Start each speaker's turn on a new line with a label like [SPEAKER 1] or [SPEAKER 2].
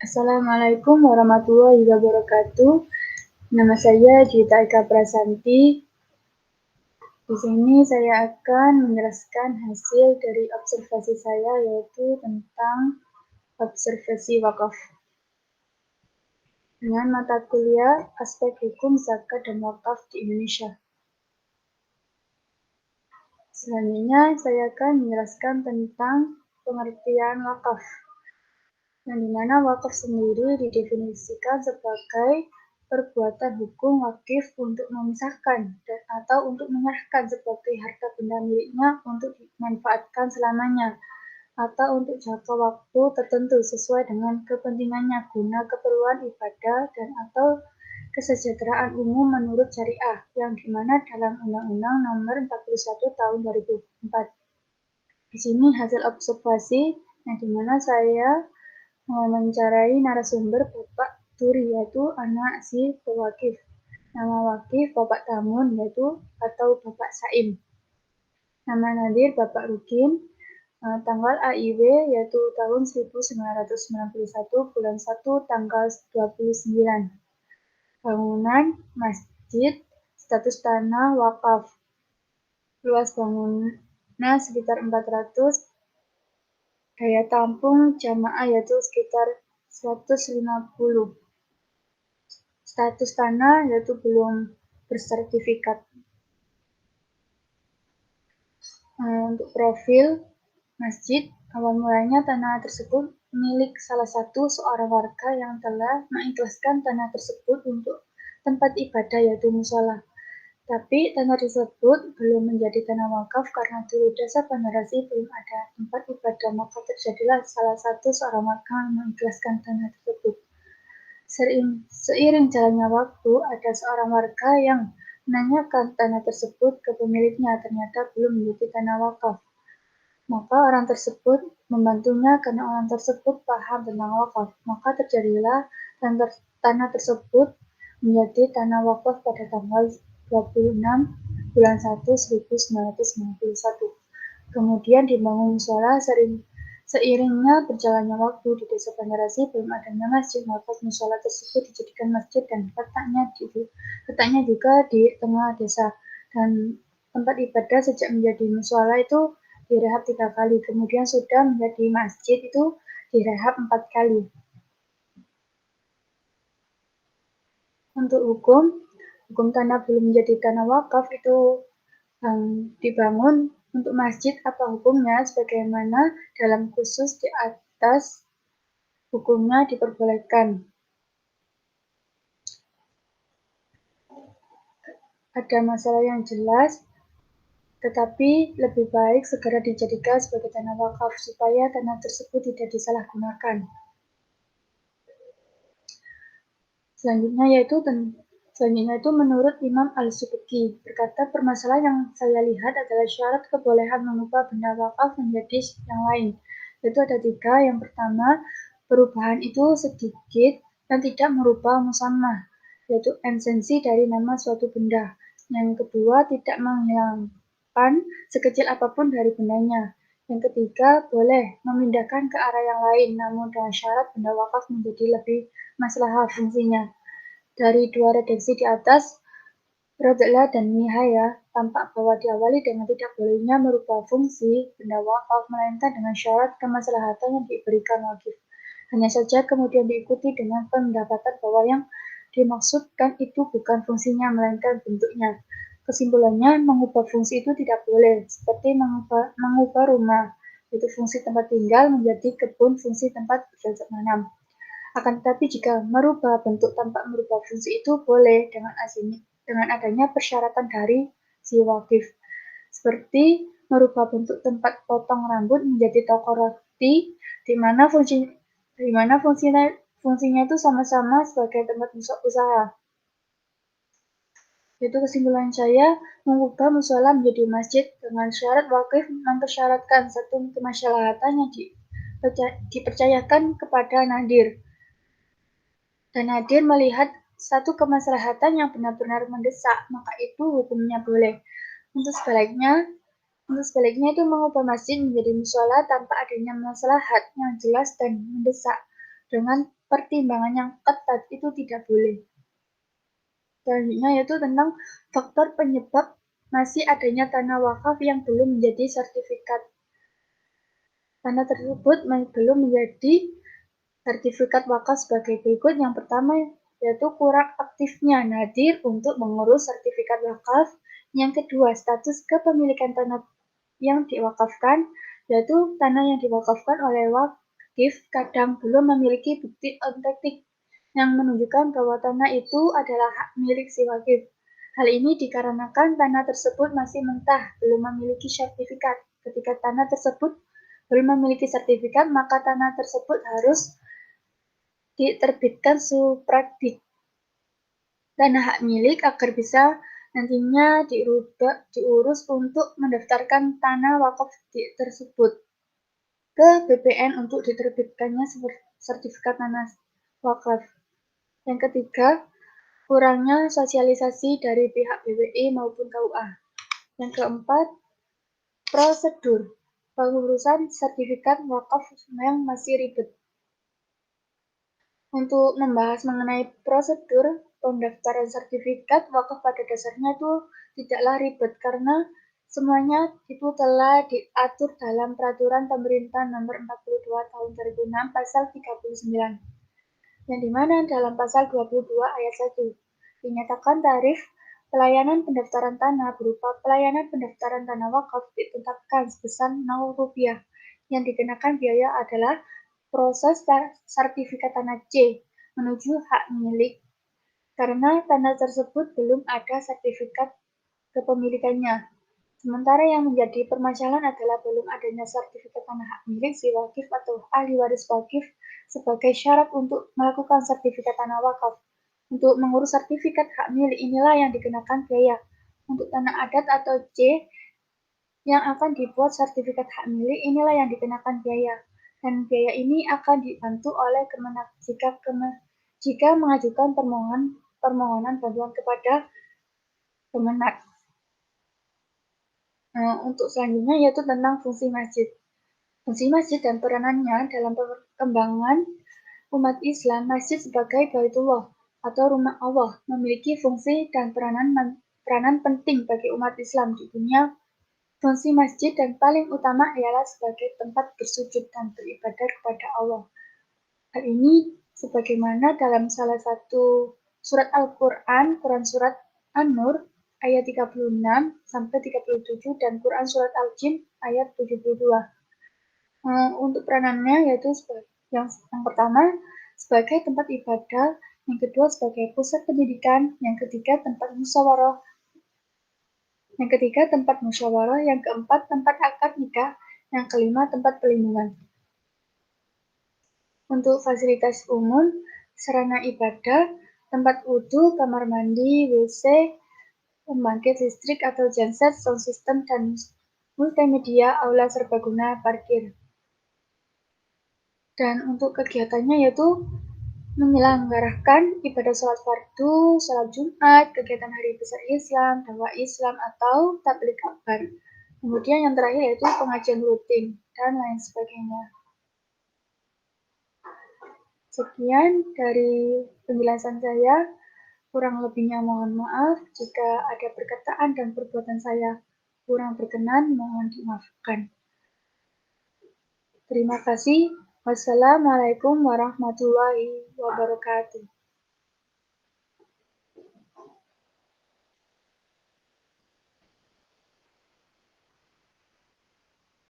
[SPEAKER 1] Assalamualaikum warahmatullahi wabarakatuh. Nama saya Gita Eka Prasanti. Di sini saya akan menjelaskan hasil dari observasi saya, yaitu tentang observasi wakaf. Dengan mata kuliah aspek hukum zakat dan wakaf di Indonesia. Selanjutnya saya akan menjelaskan tentang pengertian wakaf, yang dimana wakaf sendiri didefinisikan sebagai perbuatan hukum wakif untuk memisahkan dan atau untuk menyerahkan sebagai harta benda miliknya untuk dimanfaatkan selamanya atau untuk jangka waktu tertentu sesuai dengan kepentingannya guna keperluan ibadah dan atau kesejahteraan umum menurut syariah, yang dimana dalam Undang-Undang Nomor 41 Tahun 2004. Di sini hasil observasi yang dimana saya mewawancarai narasumber Bapak Turi, yaitu anak si pewakif. Nama wakif Bapak Tamun, yaitu atau Bapak Saim. Nama nadir Bapak Rukin. Tanggal AIW yaitu tahun 1991, bulan 1, tanggal 29. Bangunan masjid, status tanah wakaf. Luas bangunan sekitar 400. Daya tampung jamaah yaitu sekitar 150. Status tanah yaitu belum bersertifikat. Untuk profil masjid, awal mulanya tanah tersebut milik salah satu seorang warga yang telah mengikhlaskan tanah tersebut untuk tempat ibadah yaitu musola. Tapi tanah tersebut belum menjadi tanah wakaf karena dulu dasar generasi belum ada tempat ibadah, maka terjadilah salah satu seorang warga mengikhlaskan tanah tersebut. Seiring jalannya waktu, ada seorang warga yang menanyakan tanah tersebut ke pemiliknya, ternyata belum menjadi tanah wakaf. Maka orang tersebut membantunya karena orang tersebut paham tentang wakaf. Maka terjadilah tanah tersebut menjadi tanah wakaf pada tanggal 26 bulan 1 1991. Kemudian dibangun musola. Seiringnya berjalannya waktu di desa Bandarasi belum adanya masjid, maka musola tersebut dijadikan masjid dan letaknya juga di tengah desa. Dan tempat ibadah sejak menjadi musola itu direhab 3 kali, kemudian sudah menjadi masjid itu direhab 4 kali. Untuk hukum tanah belum menjadi tanah wakaf itu dibangun untuk masjid, apa hukumnya? Sebagaimana dalam khusus di atas, hukumnya diperbolehkan. Ada masalah yang jelas, tetapi lebih baik segera dijadikan sebagai tanah wakaf supaya tanah tersebut tidak disalahgunakan. Selanjutnya yaitu menurut Imam Al-Subki berkata, permasalahan yang saya lihat adalah syarat kebolehan mengubah benda wakaf menjadi yang lain. Yaitu ada 3. Yang pertama, perubahan itu sedikit dan tidak merubah musamah, yaitu esensi dari nama suatu benda. Yang kedua, tidak menghilangkan sekecil apapun dari bendanya. Yang ketiga, boleh memindahkan ke arah yang lain, namun dengan syarat benda wakaf menjadi lebih maslahah fungsinya. Dari 2 redaksi di atas, Rodela dan Nihaya, tampak bahwa diawali dengan tidak bolehnya merubah fungsi benda wakaf, melainkan dengan syarat kemaslahatan yang diberikan wakif. Hanya saja kemudian diikuti dengan pendapatan bahwa yang dimaksudkan itu bukan fungsinya, melainkan bentuknya. Kesimpulannya, mengubah fungsi itu tidak boleh, seperti mengubah rumah, yaitu fungsi tempat tinggal, menjadi kebun, fungsi tempat bercocok tanam. Akan tetapi jika merubah bentuk tanpa merubah fungsi itu boleh dengan adanya persyaratan dari si wakif, seperti merubah bentuk tempat potong rambut menjadi toko roti, di mana fungsinya itu sama-sama sebagai tempat usaha. Itu kesimpulan saya, mengubah musola menjadi masjid dengan syarat wakif mempersyaratkan satu kemaslahatan yang dipercayakan kepada nadir. Dan nadir melihat satu kemaslahatan yang benar-benar mendesak, maka itu hukumnya boleh. Untuk sebaliknya itu mengubah masjid menjadi musola tanpa adanya maslahat yang jelas dan mendesak, dengan pertimbangan yang ketat itu tidak boleh. Selanjutnya yaitu tentang faktor penyebab masih adanya tanah wakaf yang belum menjadi sertifikat. Tanah tersebut belum menjadi sertifikat wakaf sebagai berikut. Yang pertama yaitu kurang aktifnya nadir untuk mengurus sertifikat wakaf. Yang kedua, status kepemilikan tanah yang diwakafkan, yaitu tanah yang diwakafkan oleh wakif kadang belum memiliki bukti otentik yang menunjukkan bahwa tanah itu adalah hak milik si wakif. Hal ini dikarenakan tanah tersebut masih mentah, belum memiliki sertifikat. Ketika tanah tersebut belum memiliki sertifikat, maka tanah tersebut harus diterbitkan supradit tanah hak milik agar bisa nantinya diurus untuk mendaftarkan tanah wakaf tersebut ke BPN untuk diterbitkannya sertifikat tanah wakaf. Yang ketiga, kurangnya sosialisasi dari pihak BPI maupun KUA. Yang keempat, prosedur pengurusan sertifikat wakaf yang masih ribet. Untuk membahas mengenai prosedur pendaftaran sertifikat wakaf pada dasarnya itu tidaklah ribet karena semuanya itu telah diatur dalam Peraturan Pemerintah Nomor 42 Tahun 2006 Pasal 39, yang dimana dalam Pasal 22 Ayat 1 dinyatakan tarif pelayanan pendaftaran tanah berupa pelayanan pendaftaran tanah wakaf ditetapkan sebesar Rp0. Yang dikenakan biaya adalah proses sertifikat tanah C menuju hak milik, karena tanah tersebut belum ada sertifikat kepemilikannya. Sementara yang menjadi permasalahan adalah belum adanya sertifikat tanah hak milik si wakif atau ahli waris wakif sebagai syarat untuk melakukan sertifikat tanah wakaf. Untuk mengurus sertifikat hak milik inilah yang dikenakan biaya. Untuk tanah adat atau C yang akan dibuat sertifikat hak milik inilah yang dikenakan biaya. Dan biaya ini akan dibantu oleh Kemenak jika mengajukan permohonan bantuan kepada Kemenak. Untuk selanjutnya yaitu tentang fungsi masjid. Fungsi masjid dan peranannya dalam perkembangan umat Islam. Masjid sebagai Baitullah atau rumah Allah memiliki fungsi dan peranan penting bagi umat Islam di dunia. Fungsi masjid dan paling utama ialah sebagai tempat bersujud dan beribadah kepada Allah. Hal ini sebagaimana dalam salah satu surat Al-Quran, Quran surat An-Nur ayat 36 sampai 37 dan Quran surat Al-Jin ayat 72. Untuk peranannya yaitu yang pertama sebagai tempat ibadah, yang kedua sebagai pusat pendidikan, yang ketiga tempat musyawarah, yang keempat tempat akad nikah, yang kelima tempat pelindungan. Untuk fasilitas umum, sarana ibadah, tempat wudhu, kamar mandi, WC, pembangkit listrik atau genset, sound system, dan multimedia, aula serbaguna, parkir. Dan untuk kegiatannya yaitu menyelenggarakan ibadah sholat fardu, sholat Jumat, kegiatan hari besar Islam, dakwah Islam, atau tabligh akbar. Kemudian yang terakhir yaitu pengajian rutin, dan lain sebagainya. Sekian dari penjelasan saya, kurang lebihnya mohon maaf jika ada perkataan dan perbuatan saya kurang berkenan, mohon dimaafkan. Terima kasih. Wassalamualaikum warahmatullahi wabarakatuh.